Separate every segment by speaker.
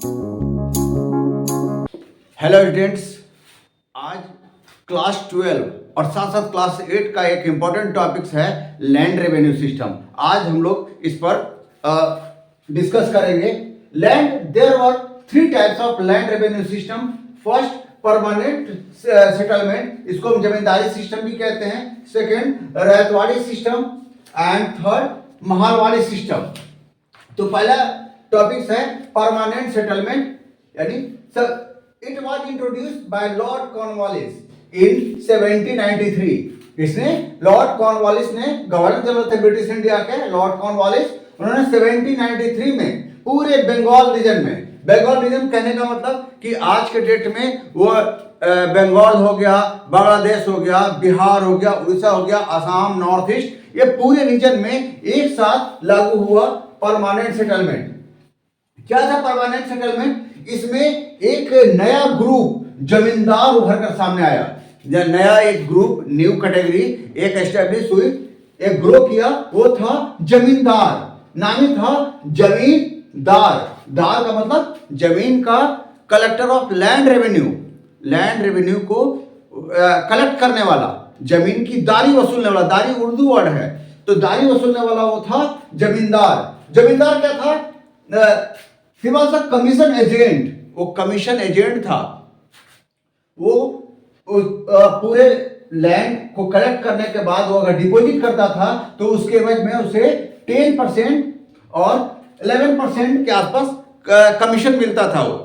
Speaker 1: Hello students, आज class 12 और साथ साथ क्लास 8 का एक इम्पॉर्टेंट टॉपिक्स है लैंड रेवेन्यू सिस्टम। आज हम लोग इस पर डिस्कस करेंगे। Land, there were 3 types of land revenue system. First, permanent settlement, इसको हम जमींदारी सिस्टम भी कहते हैं। Second, ryotwari system and third, mahalwari system. तो पहला टॉपिक्स है परमानेंट सेटलमेंट, यानी it was introduced by Lord Cornwallis in 1793। इसने लॉर्ड कॉर्नवालिस ने, गवर्नर जनरल थे ब्रिटिश इंडिया के लॉर्ड कॉर्नवालिस, उन्होंने 1793 में पूरे बंगाल रीजन में, बंगाल रीजन कहने का मतलब कि आज के डेट में वो बंगाल हो गया, बांग्लादेश हो गया, बिहार हो गया, उड़ीसा हो गया, असम, नॉर्थ ईस्ट, ये पूरे रीजन में एक साथ लागू हुआ परमानेंट सेटलमेंट। क्या था परमानेंट सेटलमेंट? इसमें एक नया ग्रुप जमींदार उभर कर सामने आया। नया एक ग्रुप, न्यू कैटेगरी एक एस्टेब्लिश हुई, एक ग्रुप किया, वो था जमींदार। नाम था जमींदार। दार का मतलब जमीन का, collector of land revenue, land revenue को कलेक्ट करने वाला, जमीन की दारी वसूलने वाला। दारी उर्दू वर्ड है, तो दारी वसूलने वाला वो था जमींदार। जमींदार क्या था? He was a commission agent, वो कमीशन एजेंट था। वो पूरे लैंड को कलेक्ट करने के बाद वो अगर डिपॉजिट करता था तो उसके एवज में उसे 10% और 11% के आसपास कमीशन मिलता था वो।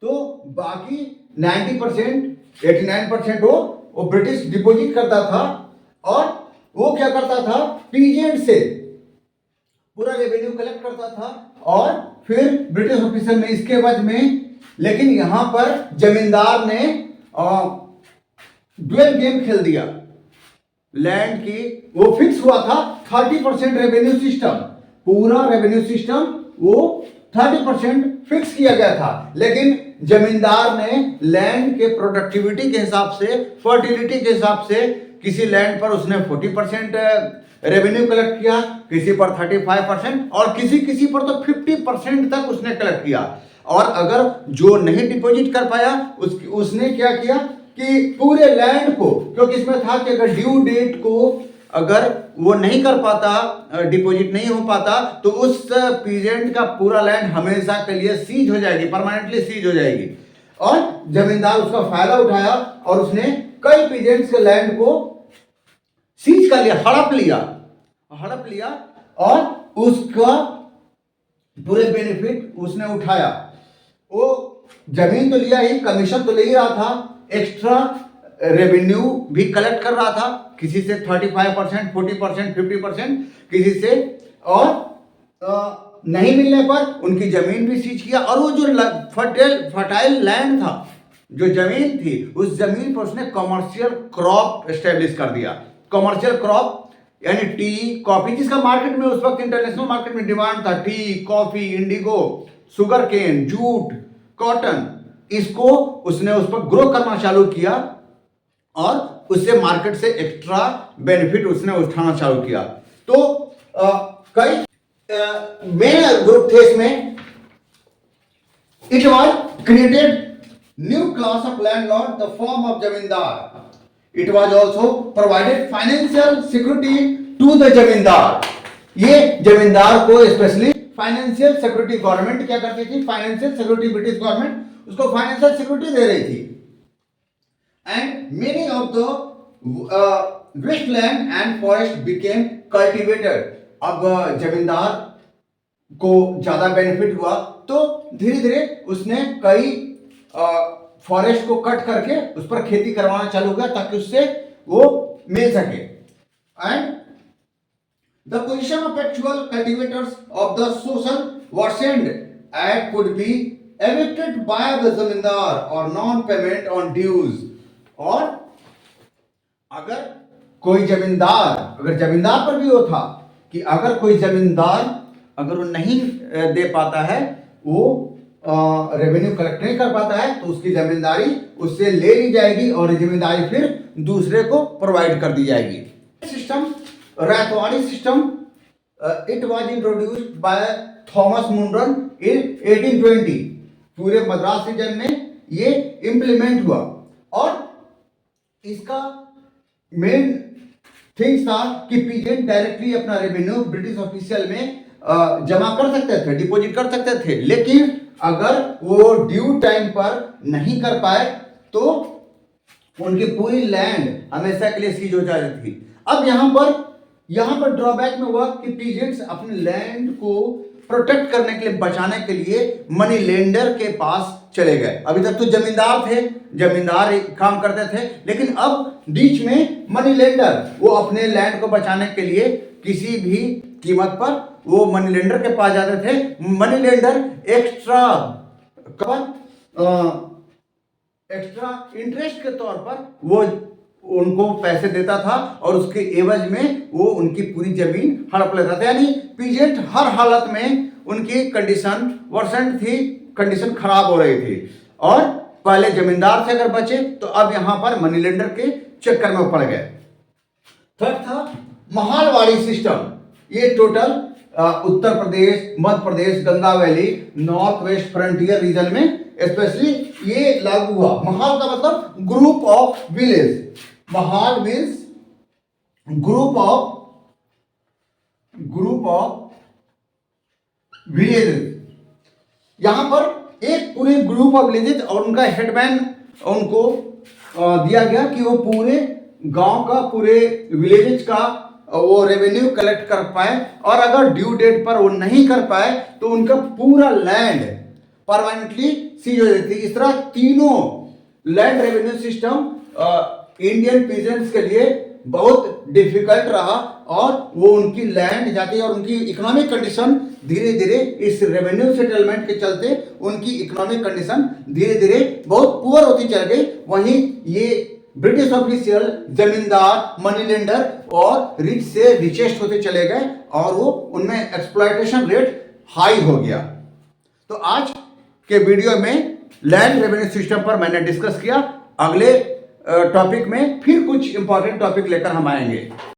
Speaker 1: तो बाकी 90%, 89% वो ब्रिटिश डिपॉजिट करता था, और वो क्या करता था? पीजेंट से पूरा रेवेन्यू कलेक्ट करता था और फिर ब्रिटिश ऑफिसर ने इसके एवज में, लेकिन यहां पर जमींदार ने ड्यूअल गेम खेल दिया। लैंड की वो फिक्स हुआ था 30% रेवेन्यू सिस्टम, पूरा रेवेन्यू सिस्टम वो 30% फिक्स किया गया था। लेकिन जमींदार ने लैंड के प्रोडक्टिविटी के हिसाब से, फर्टिलिटी के हिसाब से, किसी लैंड पर उसने 40% रेवेन्यू कलेक्ट किया, किसी पर 35% और किसी पर तो 50% तक उसने कलेक्ट किया। और अगर जो नहीं डिपॉजिट कर पाया उसने क्या किया कि पूरे लैंड को, क्योंकि इसमें था कि अगर ड्यू डेट को अगर वो नहीं कर पाता, डिपॉजिट नहीं हो पाता, तो उस पीजेंट का पूरा लैंड हमेशा के लिए सीज हो जाएगी, परमानेंटली सीज हो जाएगी। और जमींदार उसका फायदा उठाया और उसने कई पीजेंट्स के लैंड को सीज कर लिया, हड़प लिया और उसका पूरे बेनिफिट उसने उठाया। वो जमीन तो लिया ही, कमीशन तो ले ही रहा था, एक्स्ट्रा रेवेन्यू भी कलेक्ट कर रहा था, किसी से 35%, 40%, 50%, किसी से, और नहीं मिलने पर उनकी जमीन भी सीज किया। और वो जो फर्टाइल लैंड था, जो जमीन थी, उस जमीन पर उसने कमर्शियल क्रॉप एस्टेब्लिश कर दिया। कमर्शियल क्रॉप यानी टी, कॉफी, जिसका मार्केट में उस वक्त इंटरनेशनल मार्केट में डिमांड था। Tea, coffee, indigo, sugarcane, jute, cotton, इसको उसने उस पर ग्रो करना चालू किया और उससे मार्केट से एक्स्ट्रा बेनिफिट उसने उठाना चालू किया। तो कई मेन ग्रुप थे इसमें। It was created new class of landlord, the form of जमींदार। It was also provided financial security to the जमींदार। ये जमींदार को स्पेशली फाइनेंशियल सिक्योरिटी, गवर्नमेंट क्या करती थी? फाइनेंशियल सिक्योरिटी, ब्रिटिश गवर्नमेंट उसको फाइनेंशियल सिक्योरिटी दे रही थी। And many of the wasteland and forest became cultivated. अब जमींदार को ज्यादा बेनिफिट हुआ तो धीरे धीरे उसने कई फॉरेस्ट को कट करके उस पर खेती करवाना चालू किया ताकि उससे वो मिल सके। And the position of actual cultivators of the social worsened at could be evicted by the zamindar और नॉन पेमेंट ऑन ड्यूज। और अगर कोई जमींदार, अगर जमींदार पर भी वो था कि अगर कोई जमींदार अगर वो नहीं दे पाता है, वो रेवेन्यू कलेक्ट नहीं कर पाता है, तो उसकी जमींदारी उससे ले ली जाएगी और जिम्मेदारी फिर दूसरे को प्रोवाइड कर दी जाएगी। System, Ryotwari system, it was introduced by Thomas Munro in 1820 पूरे मद्रास रीजन में ये इंप्लीमेंट हुआ। और इसका मेन थिंग्स था कि पीजेंट डायरेक्टली अपना रेवेन्यू ब्रिटिश ऑफिशियल में जमा कर सकते थे, डिपॉजिट कर सकते थे, लेकिन अगर वो ड्यू टाइम पर नहीं कर पाए तो उनकी पूरी लैंड हमेशा के लिए सीज हो जाती थी। अब यहां पर ड्रॉबैक में हुआ कि पीजेंट्स अपने लैंड को प्रोटेक्ट करने के लिए, बचाने के लिए मनी लेंडर के पास चले गए। अभी तक तो जमींदार काम करते थे, लेकिन अब बीच में मनी लेंडर वो अपने लैंड को बचाने के लिए किसी भी कीमत पर वो मनी लेंडर के पास जाते थे। मनी लेंडर एक्स्ट्रा इंटरेस्ट के तौर पर वो उनको पैसे देता था और उसके एवज में वो उनकी पूरी जमीन हड़प लेता था। यानी पीजेंट हर हालत में उनकी कंडीशन वर्सेंट थी, कंडीशन खराब हो रही थी। और पहले जमींदार से अगर बचे तो अब यहां पर मनी लेंडर के चक्कर में पड़ गए। थर्ड था महालवाड़ी सिस्टम। ये total Uttar Pradesh, Madhya Pradesh, Ganga valley, north west frontier region में स्पेशली ये लागू हुआ। महाल का मतलब group of village. Mahal means group of villages. यहां पर एक पूरे ग्रुप ऑफ विलेजेस और उनका हेडमैन उनको दिया गया कि वो पूरे गांव का, पूरे विलेजेस का वो रेवेन्यू कलेक्ट कर पाए, और अगर ड्यू डेट पर वो नहीं कर पाए तो उनका पूरा लैंड परमानेंटली सीज हो जाती है। इस तरह तीनों land revenue system Indian peasants के लिए बहुत डिफिकल्ट रहा और वो उनकी लैंड जाती और उनकी इकोनॉमिक कंडीशन धीरे धीरे इस रेवेन्यू सेटलमेंट के चलते उनकी इकोनॉमिक कंडीशन धीरे धीरे बहुत पुअर होती चल गई। वहीं ये ब्रिटिश ऑफिशियल, जमींदार, मनी लेंडर और रिच से रिचेस्ट होते चले गए और वो उनमें एक्सप्लॉयटेशन रेट हाई हो गया। तो आज के वीडियो में लैंड रेवेन्यू सिस्टम पर मैंने डिस्कस किया। अगले टॉपिक में फिर कुछ इंपॉर्टेंट टॉपिक लेकर हम आएंगे।